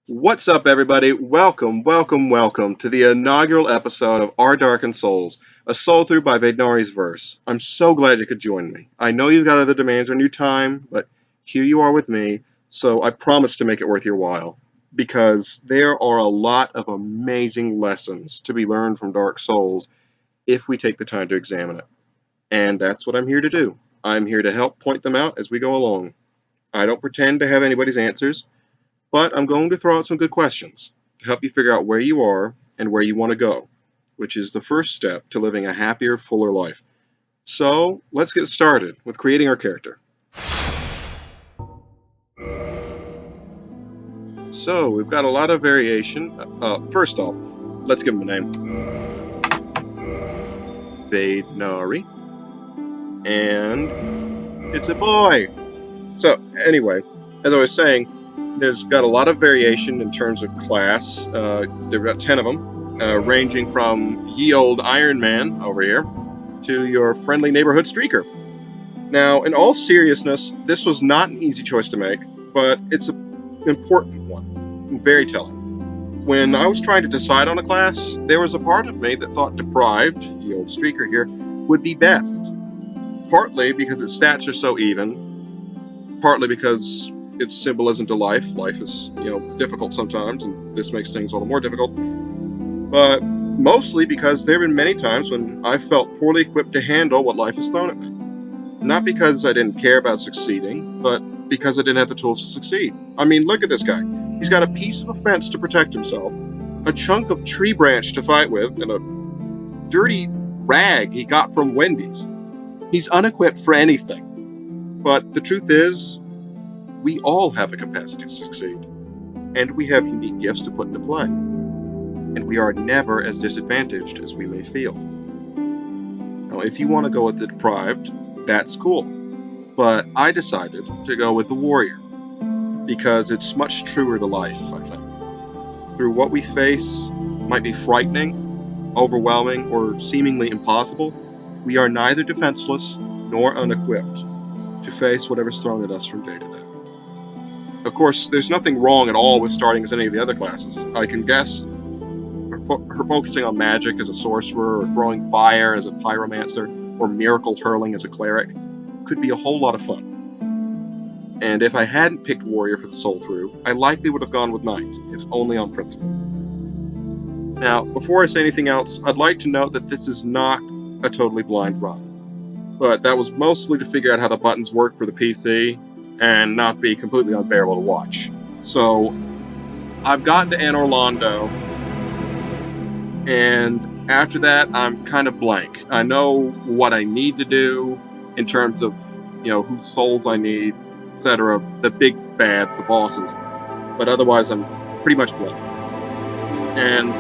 What's up, everybody? Welcome to the inaugural episode of Our Darkened Souls, a soul through by Vaidnari's verse. I'm so glad you could join me. I know you've got other demands on your time, but here you are with me, so I promise to make it worth your while. Because there are a lot of amazing lessons to be learned from Dark Souls if we take the time to examine it. And that's what I'm here to do. I'm here to help point them out as we go along. I don't pretend to have anybody's answers. But I'm going to throw out some good questions to help you figure out where you are and where you want to go, which is the first step to living a happier, fuller life. So let's get started with creating our character. So we've got a lot of variation. First off, let's give him a name. Vadenari. And it's a boy. So anyway, as I was saying, there's got a lot of variation in terms of class. There are about 10 of them, ranging from ye old Iron Man over here to your friendly neighborhood streaker. Now, in all seriousness, this was not an easy choice to make, but it's an important one, and very telling. When I was trying to decide on a class, there was a part of me that thought deprived, the old streaker here, would be best. Partly because its stats are so even, partly because its symbolism to life. Life is, difficult sometimes, and this makes things all the more difficult. But mostly because there have been many times when I felt poorly equipped to handle what life has thrown at me. Not because I didn't care about succeeding, but because I didn't have the tools to succeed. I mean, look at this guy. He's got a piece of a fence to protect himself, a chunk of tree branch to fight with, and a dirty rag he got from Wendy's. He's unequipped for anything. But the truth is, we all have a capacity to succeed, and we have unique gifts to put into play. And we are never as disadvantaged as we may feel. Now, if you want to go with the deprived, that's cool. But I decided to go with the warrior, because it's much truer to life, I think. Through what we face might be frightening, overwhelming, or seemingly impossible, we are neither defenseless nor unequipped to face whatever's thrown at us from day to day. Of course, there's nothing wrong at all with starting as any of the other classes. I can guess her focusing on magic as a sorcerer, or throwing fire as a pyromancer, or miracle hurling as a cleric could be a whole lot of fun. And if I hadn't picked warrior for the Soulthrough, I likely would have gone with knight, if only on principle. Now, before I say anything else, I'd like to note that this is not a totally blind run. But that was mostly to figure out how the buttons work for the PC and not be completely unbearable to watch. So, I've gotten to Anne Orlando, and after that, I'm kind of blank. I know what I need to do in terms of, whose souls I need, etc., the big bads, the bosses, but otherwise I'm pretty much blank. And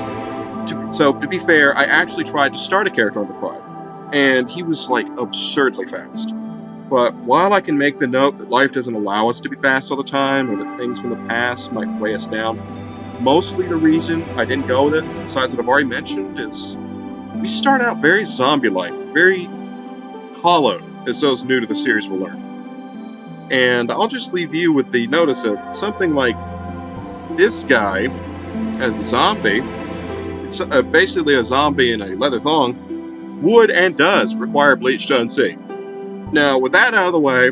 to be fair, I actually tried to start a character on Deprived, and he was like absurdly fast. But while I can make the note that life doesn't allow us to be fast all the time, or that things from the past might weigh us down, mostly the reason I didn't go with it, besides what I've already mentioned, is we start out very zombie-like, very hollowed, as those new to the series will learn. And I'll just leave you with the notice of something like this guy as a zombie, it's basically a zombie in a leather thong, would and does require bleach to unsee. Now, with that out of the way,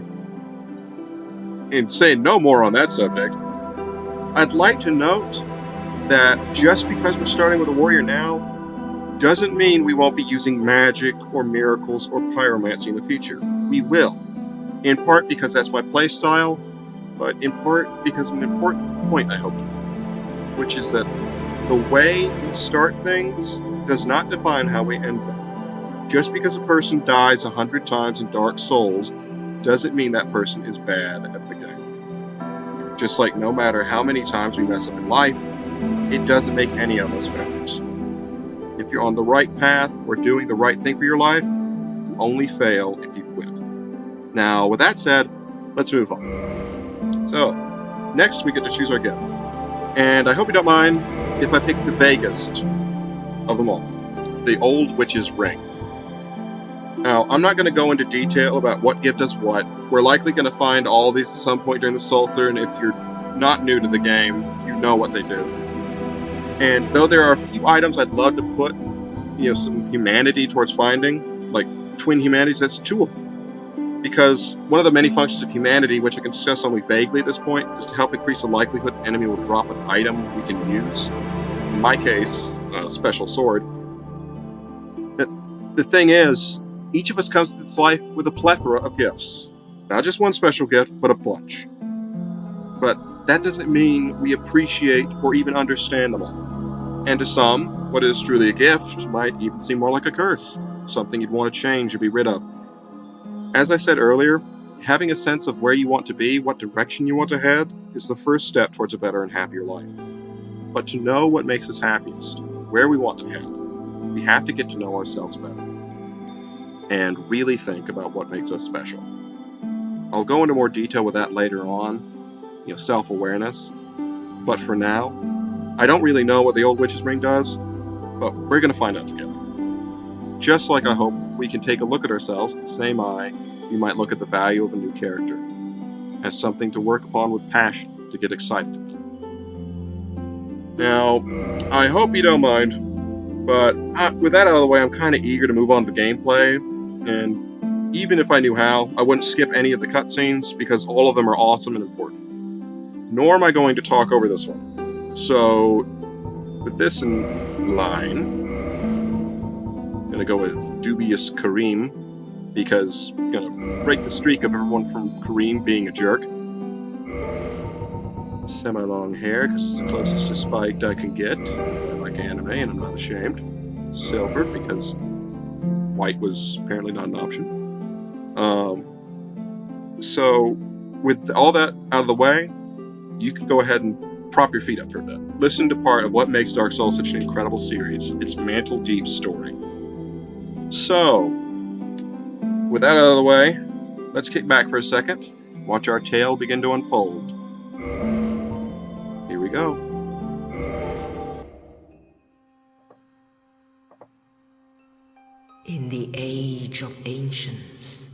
and saying no more on that subject, I'd like to note that just because we're starting with a warrior now, doesn't mean we won't be using magic or miracles or pyromancy in the future. We will. In part because that's my playstyle, but in part because of an important point I hope to make, which is that the way we start things does not define how we end them. Just because a person dies 100 times in Dark Souls doesn't mean that person is bad at the game. Just like no matter how many times we mess up in life, it doesn't make any of us failures. If you're on the right path or doing the right thing for your life, you only fail if you quit. Now, with that said, let's move on. So, next we get to choose our gift. And I hope you don't mind if I pick the vaguest of them all, the Old Witch's Ring. Now, I'm not going to go into detail about what gift does what. We're likely going to find all these at some point during the Soulthrough, and if you're not new to the game, you know what they do. And though there are a few items I'd love to put, some humanity towards finding, like twin humanities, that's 2 of them. Because one of the many functions of humanity, which I can discuss only vaguely at this point, is to help increase the likelihood an enemy will drop an item we can use. In my case, a special sword. The thing is, each of us comes to this life with a plethora of gifts. Not just one special gift, but a bunch. But that doesn't mean we appreciate or even understand them all. And to some, what is truly a gift might even seem more like a curse, something you'd want to change or be rid of. As I said earlier, having a sense of where you want to be, what direction you want to head, is the first step towards a better and happier life. But to know what makes us happiest, where we want to head, we have to get to know ourselves better. And really think about what makes us special. I'll go into more detail with that later on, self-awareness. But for now, I don't really know what the old witch's ring does, but we're going to find out together. Just like I hope we can take a look at ourselves with the same eye we might look at the value of a new character, as something to work upon with passion, to get excited about. Now, I hope you don't mind, but with that out of the way, I'm kind of eager to move on to the gameplay, and even if I knew how, I wouldn't skip any of the cutscenes, because all of them are awesome and important. Nor am I going to talk over this one. So, with this in line, I'm going to go with Dubious Kareem, because I'm going to break the streak of everyone from Kareem being a jerk. Semi-long hair, because it's the closest to spiked I can get, because I like anime and I'm not ashamed. Silver, because white was apparently not an option. So, with all that out of the way, you can go ahead and prop your feet up for a bit. Listen to part of what makes Dark Souls such an incredible series, its mantle deep story. So, with that out of the way, let's kick back for a second, watch our tale begin to unfold. Here we go. In the age of ancients,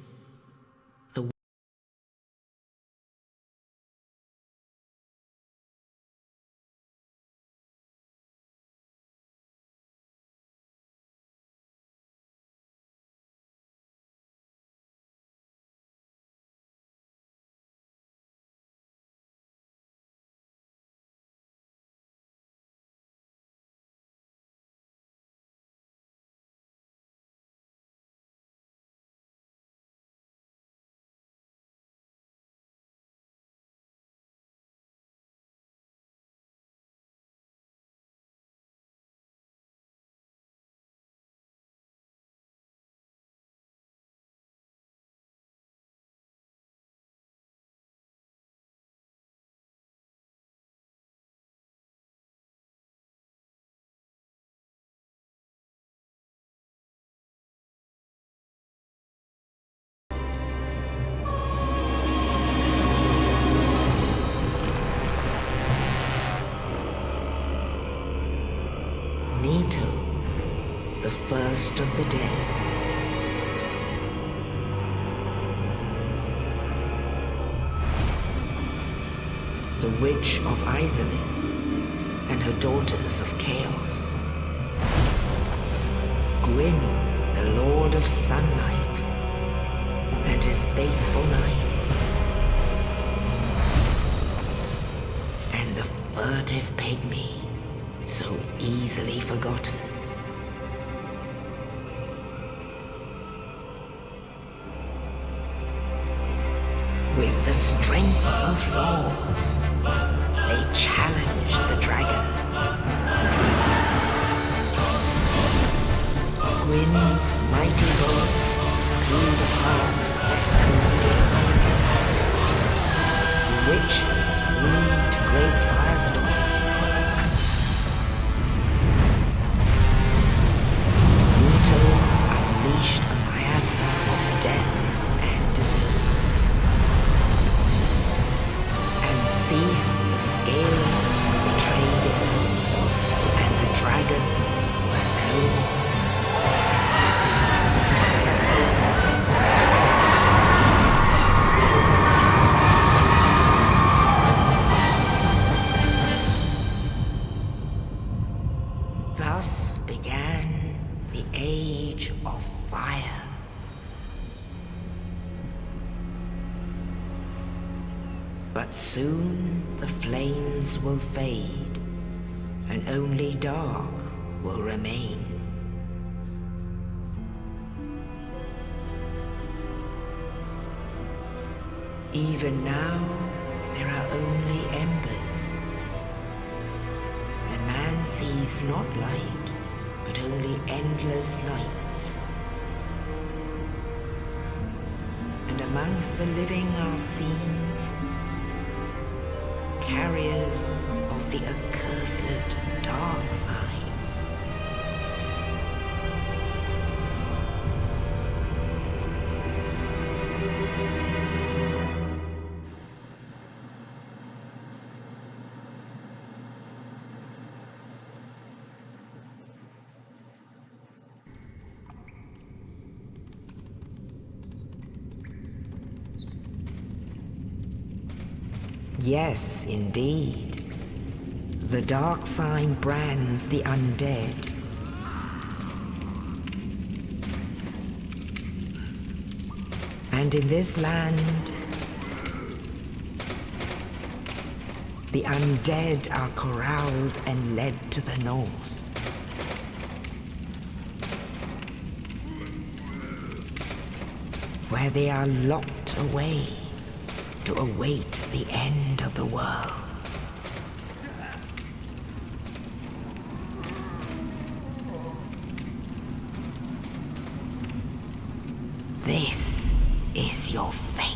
the first of the dead. The Witch of Izalith and her daughters of Chaos. Gwyn, the Lord of Sunlight, and his faithful knights. And the furtive pygmy, so easily forgotten. With the strength of lords, they challenged the dragons. Gwyn's mighty bolts glued apart their stone scales. The witches weaved great firestorms. Nito unleashed a miasma of death and disease. Seeth the scales betrayed his own, and the dragons were no more. But soon the flames will fade, and only dark will remain. Even now, there are only embers, and man sees not light, but only endless nights. And amongst the living are seen carriers of the accursed dark sign. Yes, indeed. The dark sign brands the undead. And in this land, the undead are corralled and led to the north. Where they are locked away to await the end of the world. This is your fate.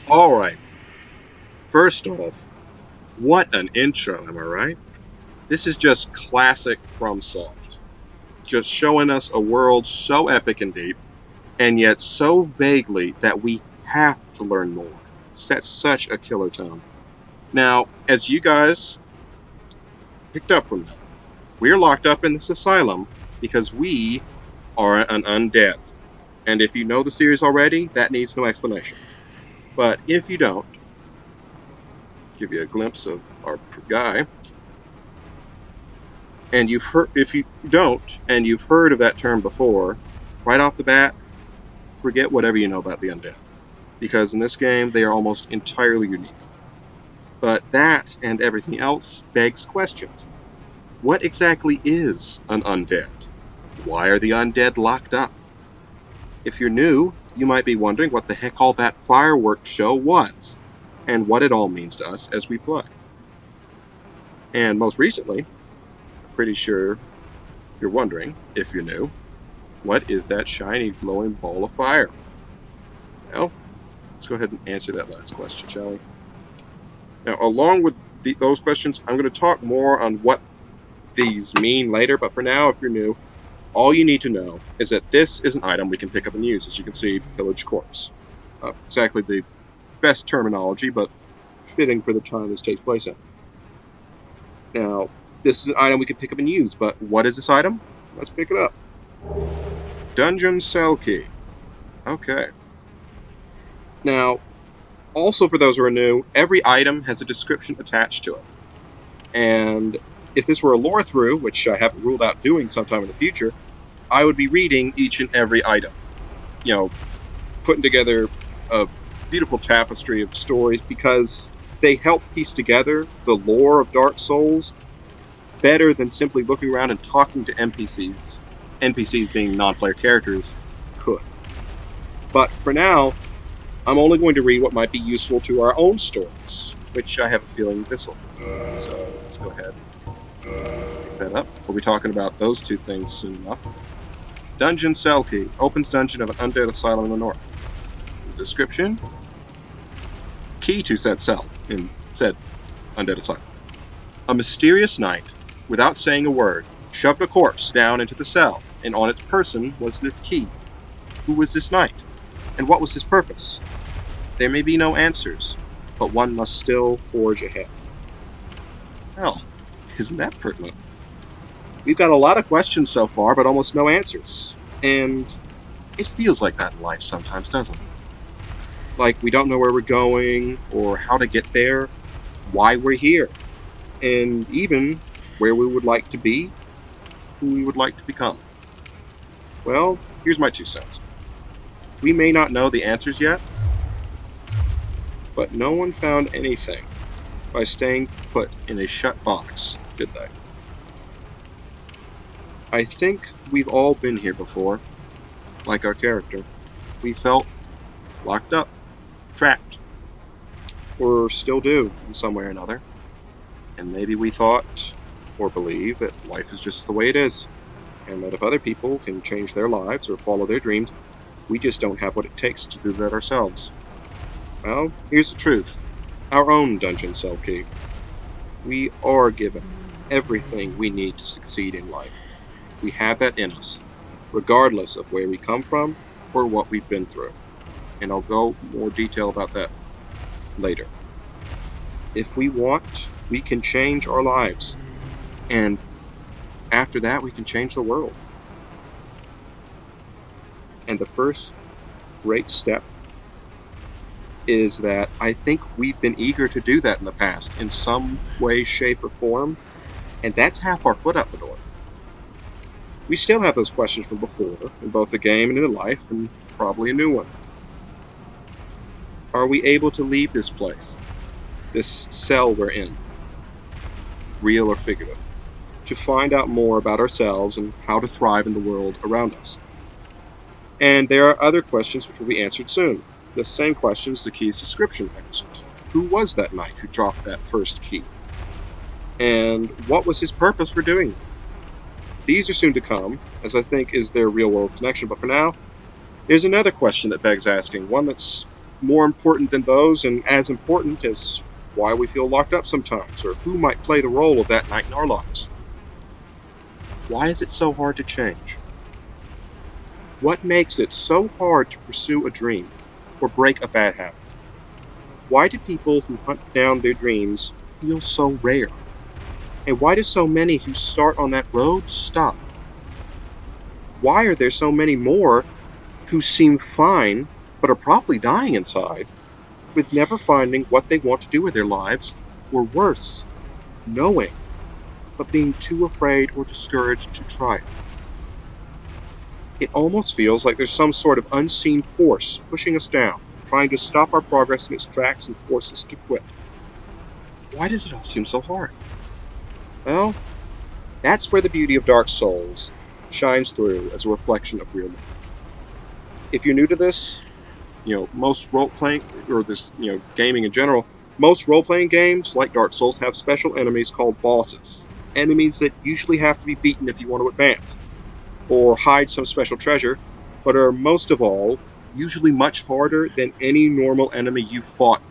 All right. First off, what an intro, am I right? This is just classic FromSoft. Just showing us a world so epic and deep, and yet so vaguely that we have to learn more. Sets such a killer tone. Now, as you guys picked up from that, we're locked up in this asylum because we are an undead. And if you know the series already, that needs no explanation. But if you don't, give you a glimpse of our guy. And if you don't, and you've heard of that term before, right off the bat, forget whatever you know about the undead. Because in this game, they are almost entirely unique. But that and everything else begs questions. What exactly is an undead? Why are the undead locked up? If you're new, you might be wondering what the heck all that fireworks show was, and what it all means to us as we play. And most recently, I'm pretty sure you're wondering, if you're new, what is that shiny glowing ball of fire? Well, let's go ahead and answer that last question, shall we? Now, along with those questions, I'm going to talk more on what these mean later, but for now, if you're new, all you need to know is that this is an item we can pick up and use. As you can see, pillaged corpse. Exactly the best terminology, but fitting for the time this takes place in. Now, this is an item we can pick up and use, but what is this item? Let's pick it up. Dungeon cell key. Okay. Now, also for those who are new, every item has a description attached to it. And if this were a lore through, which I haven't ruled out doing sometime in the future, I would be reading each and every item. You know, putting together a beautiful tapestry of stories because they help piece together the lore of Dark Souls better than simply looking around and talking to NPCs. NPCs being non-player characters could. But for now, I'm only going to read what might be useful to our own stories, which I have a feeling this will. So let's go ahead and pick that up. We'll be talking about those two things soon enough. Dungeon cell key. Opens dungeon of an undead asylum in the north. Description. Key to said cell in said undead asylum. A mysterious night, without saying a word, shoved a corpse down into the cell, and on its person was this key. Who was this knight? And what was his purpose? There may be no answers, but one must still forge ahead. Well, isn't that pertinent? We've got a lot of questions so far, but almost no answers. And it feels like that in life sometimes, doesn't it? Like we don't know where we're going, or how to get there, why we're here, and even where we would like to be, who we would like to become. Well, here's my 2 cents. We may not know the answers yet, but no one found anything by staying put in a shut box, did they? I think we've all been here before, like our character. We felt locked up, trapped, or still do in some way or another. And maybe we thought or believe that life is just the way it is, and that if other people can change their lives or follow their dreams, we just don't have what it takes to do that ourselves. Well, here's the truth. Our own dungeon cell key. We are given everything we need to succeed in life. We have that in us, regardless of where we come from or what we've been through. And I'll go more detail about that later. If we want, we can change our lives. And after that, we can change the world. And the first great step is that I think we've been eager to do that in the past in some way, shape, or form, and that's half our foot out the door. We still have those questions from before, in both the game and in life, and probably a new one. Are we able to leave this place, this cell we're in, real or figurative, to find out more about ourselves and how to thrive in the world around us? And there are other questions which will be answered soon. The same questions the key's description asked. Who was that knight who dropped that first key? And what was his purpose for doing it? These are soon to come, as I think is their real-world connection, but for now, there's another question that begs asking, one that's more important than those, and as important as why we feel locked up sometimes, or who might play the role of that knight in our lives. Why is it so hard to change? What makes it so hard to pursue a dream or break a bad habit? Why do people who hunt down their dreams feel so rare? And why do so many who start on that road stop? Why are there so many more who seem fine but are probably dying inside with never finding what they want to do with their lives, or worse, knowing but being too afraid or discouraged to try it? It almost feels like there's some sort of unseen force pushing us down, trying to stop our progress in its tracks and force us to quit. Why does it all seem so hard? Well, that's where the beauty of Dark Souls shines through as a reflection of real life. If you're new to this, most role playing, or this, gaming in general, most role playing games like Dark Souls have special enemies called bosses. Enemies that usually have to be beaten if you want to advance, or hide some special treasure, but are most of all usually much harder than any normal enemy you fought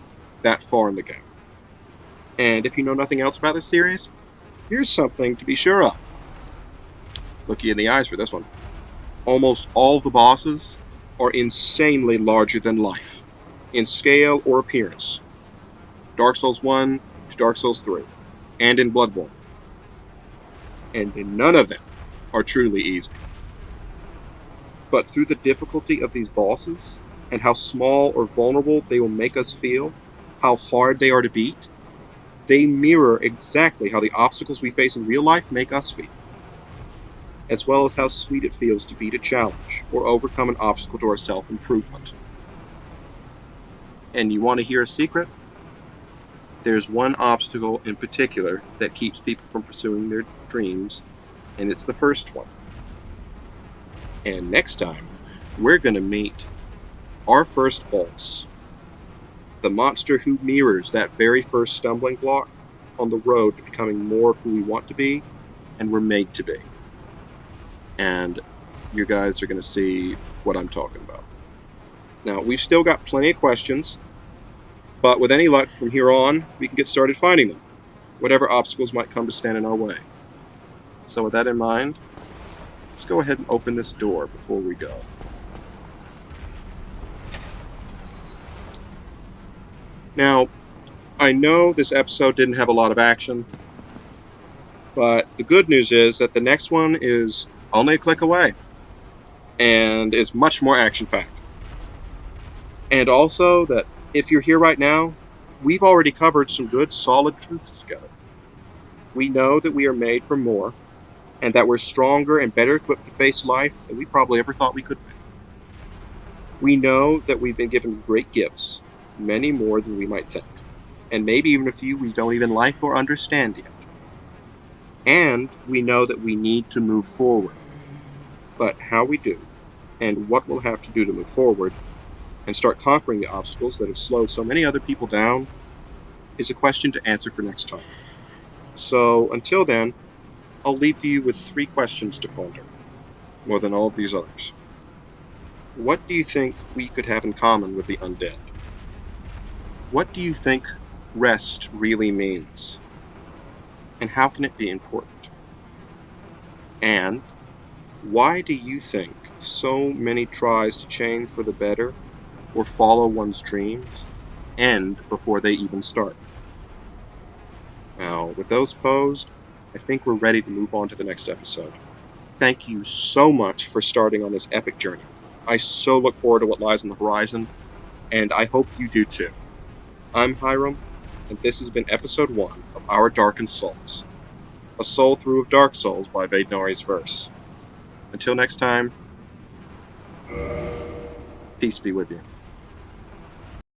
that far in the game. And if you know nothing else about this series, here's something to be sure of. Look you in the eyes for this one. Almost all of the bosses are insanely larger than life, in scale or appearance. Dark Souls 1 to Dark Souls 3, and in Bloodborne. And none of them are truly easy. But through the difficulty of these bosses, and how small or vulnerable they will make us feel, how hard they are to beat, they mirror exactly how the obstacles we face in real life make us feel, as well as how sweet it feels to beat a challenge or overcome an obstacle to our self-improvement. And you want to hear a secret? There's one obstacle in particular that keeps people from pursuing their dreams, and it's the first one. And next time, we're going to meet our first boss, the monster who mirrors that very first stumbling block on the road to becoming more of who we want to be and we're made to be. And you guys are going to see what I'm talking about. Now, we've still got plenty of questions, but with any luck from here on, we can get started finding them, whatever obstacles might come to stand in our way. So with that in mind, let's go ahead and open this door before we go. Now, I know this episode didn't have a lot of action, but the good news is that the next one is only a click away and is much more action-packed. And also that if you're here right now, we've already covered some good, solid truths together. We know that we are made for more, and that we're stronger and better equipped to face life than we probably ever thought we could be. We know that we've been given great gifts, many more than we might think, and maybe even a few we don't even like or understand yet. And we know that we need to move forward. But how we do, and what we'll have to do to move forward, and start conquering the obstacles that have slowed so many other people down, is a question to answer for next time. So until then, I'll leave you with 3 questions to ponder, more than all of these others. What do you think we could have in common with the undead? What do you think rest really means? And how can it be important? And why do you think so many tries to change for the better or follow one's dreams end before they even start? Now, with those posed, I think we're ready to move on to the next episode. Thank you so much for starting on this epic journey with me. I so look forward to what lies on the horizon, and I hope you do too. I'm Hiram, and this has been episode 1 of Our Darkened Souls, a soul through of Dark Souls by Vaidnari's Verse. Until next time, peace be with you.